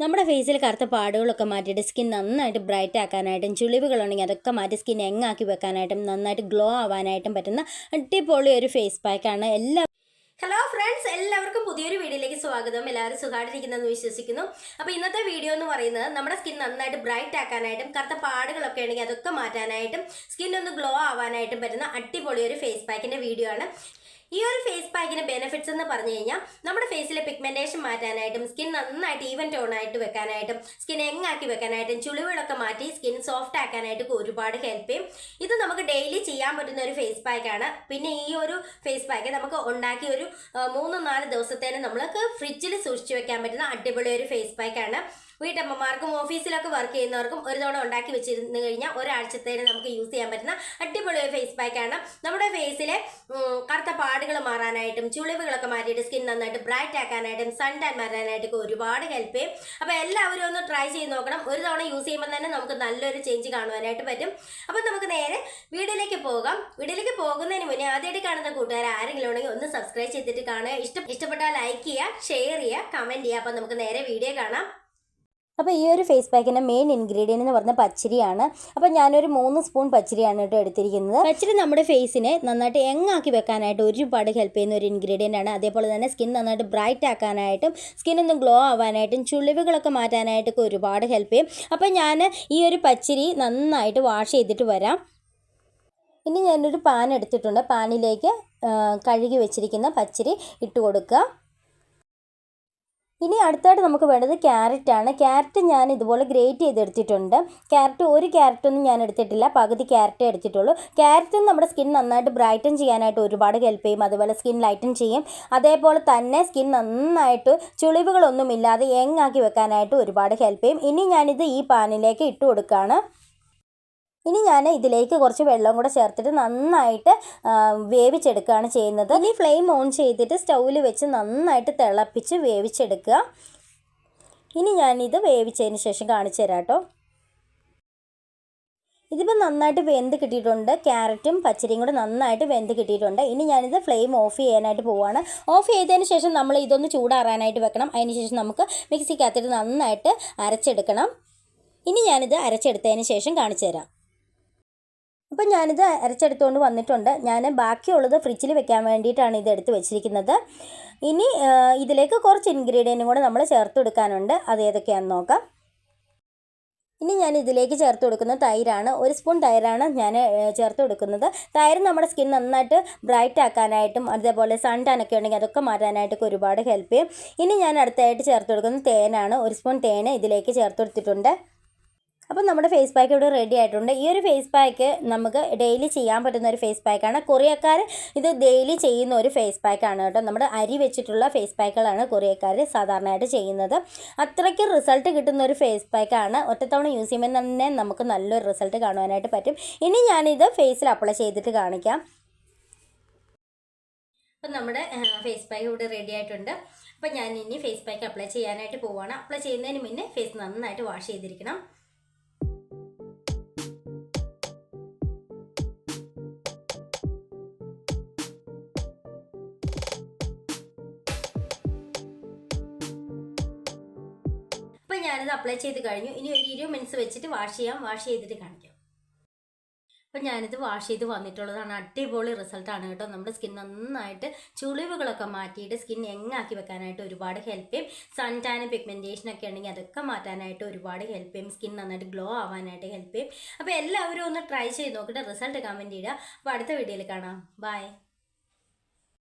നമ്മുടെ ഫേസിൽ കറുത്ത പാടുകളൊക്കെ മാറ്റിയിട്ട് സ്കിൻ നന്നായിട്ട് ബ്രൈറ്റ് ആക്കാനായിട്ടും ചുളിവുകളുണ്ടെങ്കിൽ അതൊക്കെ മാറ്റി സ്കിൻ യങ്ങാക്കി വെക്കാനായിട്ടും നന്നായിട്ട് ഗ്ലോ ആവാനായിട്ടും പറ്റുന്ന അടിപൊളി ഒരു ഫേസ് പാക്കാണ്. ഹലോ ഫ്രണ്ട്സ്, എല്ലാവർക്കും പുതിയൊരു വീഡിയോയിലേക്ക് സ്വാഗതം. എല്ലാവരും സുഖമായിട്ടിരിക്കുന്നതെന്ന് വിശ്വസിക്കുന്നു. അപ്പോൾ ഇന്നത്തെ വീഡിയോ എന്ന് പറയുന്നത് നമ്മുടെ സ്കിൻ നന്നായിട്ട് ബ്രൈറ്റ് ആക്കാനായിട്ടും കറുത്ത പാടുകളൊക്കെ ഉണ്ടെങ്കിൽ അതൊക്കെ മാറ്റാനായിട്ടും സ്കിൻ ഒന്ന് ഗ്ലോ ആവാനായിട്ടും പറ്റുന്ന അടിപൊളി ഒരു ഫേസ് പാക്കിൻ്റെ വീഡിയോ ആണ്. ഈ ഒരു ഫേസ് പാക്കിന് ബെനിഫിറ്റ്സ് എന്ന് പറഞ്ഞു കഴിഞ്ഞാൽ നമ്മുടെ ഫേസിലെ പിഗ്മെന്റേഷൻ മാറ്റാനായിട്ടും സ്കിൻ നന്നായിട്ട് ഈവൻ ടോൺ ആയിട്ട് വെക്കാനായിട്ടും സ്കിൻ യങ്ങാക്കി വെക്കാനായിട്ടും ചുളിവുകളൊക്കെ മാറ്റി സ്കിൻ സോഫ്റ്റ് ആക്കാനായിട്ടും ഒരുപാട് ഹെൽപ്പ് ചെയ്യും. ഇത് നമുക്ക് ഡെയിലി ചെയ്യാൻ പറ്റുന്ന ഒരു ഫേസ് പാക്കാണ്. പിന്നെ ഈ ഒരു ഫേസ് പാക്ക് നമുക്ക് ഉണ്ടാക്കി ഒരു 3-4 ദിവസത്തേന് നമ്മൾക്ക് ഫ്രിഡ്ജിൽ സൂക്ഷിച്ചു വെക്കാൻ പറ്റുന്ന അടിപൊളി ഒരു ഫേസ് പാക്കാണ്. വീട്ടമ്മമാർക്കും ഓഫീസിലൊക്കെ വർക്ക് ചെയ്യുന്നവർക്കും ഒരു തവണ ഉണ്ടാക്കി വെച്ചിരുന്നു കഴിഞ്ഞാൽ ഒരാഴ്ചത്തേന് നമുക്ക് യൂസ് ചെയ്യാൻ പറ്റുന്ന അടിപൊളി ഒരു ഫേസ് പാക്കാണ്. നമ്മുടെ ഫേസിലെ കറുത്ത പാടുകൾ മാറാനായിട്ടും ചുളിവുകളൊക്കെ മാറ്റിയിട്ട് സ്കിൻ നന്നായിട്ട് ബ്രൈറ്റ് ആക്കാനായിട്ടും സൺ ടാൻ മാറാനായിട്ടൊക്കെ ഒരുപാട് ഹെൽപ്പ് ചെയ്യും. അപ്പോൾ എല്ലാവരും ഒന്ന് ട്രൈ ചെയ്ത് നോക്കണം. ഒരു തവണ യൂസ് ചെയ്യുമ്പോൾ തന്നെ നമുക്ക് നല്ലൊരു ചേഞ്ച് കാണുവാനായിട്ട് പറ്റും. അപ്പോൾ നമുക്ക് നേരെ വീഡിയോയിലേക്ക് പോകാം. വീഡിയോയിലേക്ക് പോകുന്നതിന് മുന്നേ ആദ്യമായിട്ട് കാണുന്ന കൂട്ടുകാർ ആരെങ്കിലും ഉണ്ടെങ്കിൽ ഒന്ന് സബ്സ്ക്രൈബ് ചെയ്തിട്ട് കാണുക. ഇഷ്ടപ്പെട്ടാൽ ലൈക്ക് ചെയ്യുക, ഷെയർ ചെയ്യുക, കമൻറ്റ് ചെയ്യുക. അപ്പോൾ നമുക്ക് നേരെ വീഡിയോ കാണാം. അപ്പോൾ ഈ ഒരു ഫേസ് പാക്കിൻ്റെ മെയിൻ ഇൻഗ്രീഡിയൻ്റ് എന്ന് പറഞ്ഞാൽ പച്ചരിയാണ്. അപ്പോൾ ഞാനൊരു 3 സ്പൂൺ പച്ചരിയാണ് കേട്ടോ എടുത്തിരിക്കുന്നത്. പച്ചരി നമ്മുടെ ഫേസിനെ നന്നായിട്ട് യങ്ങാക്കി വെക്കാനായിട്ട് ഒരുപാട് ഹെൽപ്പ് ചെയ്യുന്ന ഒരു ഇൻഗ്രീഡിയൻ്റ് ആണ്. അതേപോലെ തന്നെ സ്കിൻ നന്നായിട്ട് ബ്രൈറ്റ് ആക്കാനായിട്ടും സ്കിന്നൊന്നും ഗ്ലോ ആവാനായിട്ടും ചുളിവുകളൊക്കെ മാറ്റാനായിട്ടൊക്കെ ഒരുപാട് ഹെൽപ്പ് ചെയ്യും. അപ്പോൾ ഞാൻ ഈ ഒരു പച്ചരി നന്നായിട്ട് വാഷ് ചെയ്തിട്ട് വരാം. ഇനി ഞാനൊരു പാൻ എടുത്തിട്ടുണ്ട്. പാനിലേക്ക് കഴുകി വെച്ചിരിക്കുന്ന പച്ചരി ഇട്ട് കൊടുക്കുക. ഇനി അടുത്തായിട്ട് നമുക്ക് വേണ്ടത് ക്യാരറ്റാണ്. ക്യാരറ്റ് ഞാൻ ഇതുപോലെ ഗ്രേറ്റ് ചെയ്തെടുത്തിട്ടുണ്ട്. ഒരു ക്യാരറ്റൊന്നും ഞാൻ എടുത്തിട്ടില്ല, പകുതി ക്യാരറ്റേ എടുത്തിട്ടുള്ളൂ. ക്യാരറ്റും നമ്മുടെ സ്കിൻ നന്നായിട്ട് ബ്രൈറ്റൻ ചെയ്യാനായിട്ട് ഒരുപാട് ഹെൽപ്പ് ചെയ്യും. അതുപോലെ സ്കിൻ ലൈറ്റൻ ചെയ്യും. അതേപോലെ തന്നെ സ്കിൻ നന്നായിട്ട് ചുളിവുകളൊന്നുമില്ലാതെ യങ്ങാക്കി വെക്കാനായിട്ട് ഒരുപാട് ഹെൽപ്പ് ചെയ്യും. ഇനി ഞാനിത് ഈ പാനിലേക്ക് ഇട്ട് കൊടുക്കുകയാണ്. ഇനി ഞാൻ ഇതിലേക്ക് കുറച്ച് വെള്ളം കൂടെ ചേർത്തിട്ട് നന്നായിട്ട് വേവിച്ചെടുക്കുകയാണ് ചെയ്യുന്നത്. ഇനി ഫ്ലെയിം ഓൺ ചെയ്തിട്ട് സ്റ്റൗവിൽ വെച്ച് നന്നായിട്ട് തിളപ്പിച്ച് വേവിച്ചെടുക്കുക. ഇനി ഞാനിത് വേവിച്ചതിന് ശേഷം കാണിച്ചു തരാം കേട്ടോ. ഇതിപ്പോൾ നന്നായിട്ട് വെന്ത് കിട്ടിയിട്ടുണ്ട്. ക്യാരറ്റും പച്ചരിയും കൂടെ നന്നായിട്ട് വെന്ത് കിട്ടിയിട്ടുണ്ട്. ഇനി ഞാനിത് ഫ്ലെയിം ഓഫ് ചെയ്യാനായിട്ട് പോവുകയാണ്. ഓഫ് ചെയ്തതിന് ശേഷം നമ്മൾ ഇതൊന്ന് ചൂടാറാനായിട്ട് വെക്കണം. അതിന് ശേഷം നമുക്ക് മിക്സിക്കകത്തിട്ട് നന്നായിട്ട് അരച്ചെടുക്കണം. ഇനി ഞാനിത് അരച്ചെടുത്തതിന് ശേഷം കാണിച്ചു തരാം. അപ്പോൾ ഞാനിത് അരച്ചെടുത്തുകൊണ്ട് വന്നിട്ടുണ്ട്. ഞാൻ ബാക്കിയുള്ളത് ഫ്രിഡ്ജിൽ വെക്കാൻ വേണ്ടിയിട്ടാണ് ഇത് എടുത്ത് വെച്ചിരിക്കുന്നത്. ഇനി ഇതിലേക്ക് കുറച്ച് ഇൻഗ്രീഡിയൻറ്റും കൂടെ നമ്മൾ ചേർത്ത് കൊടുക്കാനുണ്ട്. അത് ഏതൊക്കെയാണെന്ന് നോക്കാം. ഇനി ഞാൻ ഇതിലേക്ക് ചേർത്ത് കൊടുക്കുന്നത് തൈരാണ്. 1 സ്പൂൺ തൈരാണ് ഞാൻ ചേർത്ത് കൊടുക്കുന്നത്. തൈര് നമ്മുടെ സ്കിൻ നന്നായിട്ട് ബ്രൈറ്റ് ആക്കാനായിട്ടും അതേപോലെ സൺ ടാൻ ഒക്കെ ഉണ്ടെങ്കിൽ അതൊക്കെ മാറ്റാനായിട്ടൊക്കെ ഒരുപാട് ഹെൽപ്പ് ചെയ്യും. ഇനി ഞാൻ അടുത്തായിട്ട് ചേർത്ത് കൊടുക്കുന്നത് തേനാണ്. 1 സ്പൂൺ തേന് ഇതിലേക്ക് ചേർത്ത് കൊടുത്തിട്ടുണ്ട്. അപ്പോൾ നമ്മുടെ ഫേസ് പാക്ക് ഇവിടെ റെഡി ആയിട്ടുണ്ട്. ഈ ഒരു ഫേസ് പാക്ക് നമുക്ക് ഡെയിലി ചെയ്യാൻ പറ്റുന്ന ഒരു ഫേസ് പാക്കാണ്. കൊറിയക്കാർ ഇത് ഡെയിലി ചെയ്യുന്ന ഒരു ഫേസ് പാക്കാണ് കേട്ടോ. നമ്മുടെ അരി വെച്ചിട്ടുള്ള ഫേസ് പാക്കുകളാണ് കൊറിയക്കാർ സാധാരണയായിട്ട് ചെയ്യുന്നത്. അത്രയ്ക്ക് റിസൾട്ട് കിട്ടുന്ന ഒരു ഫേസ് പാക്കാണ്. ഒറ്റത്തവണ യൂസ് ചെയ്യുമ്പോൾ തന്നെ നമുക്ക് നല്ലൊരു റിസൾട്ട് കാണുവാനായിട്ട് പറ്റും. ഇനി ഞാനിത് ഫേസിൽ അപ്ലൈ ചെയ്തിട്ട് കാണിക്കാം. അപ്പം നമ്മുടെ ഫേസ് പാക്ക് ഇവിടെ റെഡി ആയിട്ടുണ്ട്. അപ്പം ഞാൻ ഇനി ഫേസ് പാക്ക് അപ്ലൈ ചെയ്യാനായിട്ട് പോവുകയാണ്. അപ്ലൈ ചെയ്യുന്നതിന് മുന്നേ ഫേസ് നന്നായിട്ട് വാഷ് ചെയ്തിരിക്കണം. അപ്പോൾ ഞാനിത് അപ്ലൈ ചെയ്ത് കഴിഞ്ഞു. ഇനി ഒരു 20 മിനിറ്റ്സ് വെച്ചിട്ട് വാഷ് ചെയ്തിട്ട് കാണിക്കാം. അപ്പോൾ ഞാനിത് വാഷ് ചെയ്ത് വന്നിട്ടുള്ളതാണ്. അടിപൊളി റിസൾട്ടാണ് കേട്ടോ. നമ്മുടെ സ്കിൻ നന്നായിട്ട് ചുളിവുകളൊക്കെ മാറ്റിയിട്ട് സ്കിൻ യങ്ങാക്കി വെക്കാനായിട്ട് ഒരുപാട് ഹെൽപ്പ് ചെയ്യും. സൺ ടാൻ പിഗ്മെൻറ്റേഷനൊക്കെ ഉണ്ടെങ്കിൽ അതൊക്കെ മാറ്റാനായിട്ട് ഒരുപാട് ഹെൽപ്പ് ചെയ്യും. സ്കിൻ നന്നായിട്ട് ഗ്ലോ ആവാനായിട്ട് ഹെൽപ്പ് ചെയ്യും. അപ്പോൾ എല്ലാവരും ഒന്ന് ട്രൈ ചെയ്ത് നോക്കിയിട്ട് റിസൾട്ട് കമൻറ്റ് ചെയ്യുക. അപ്പോൾ അടുത്ത വീഡിയോയിൽ കാണാം. ബൈ.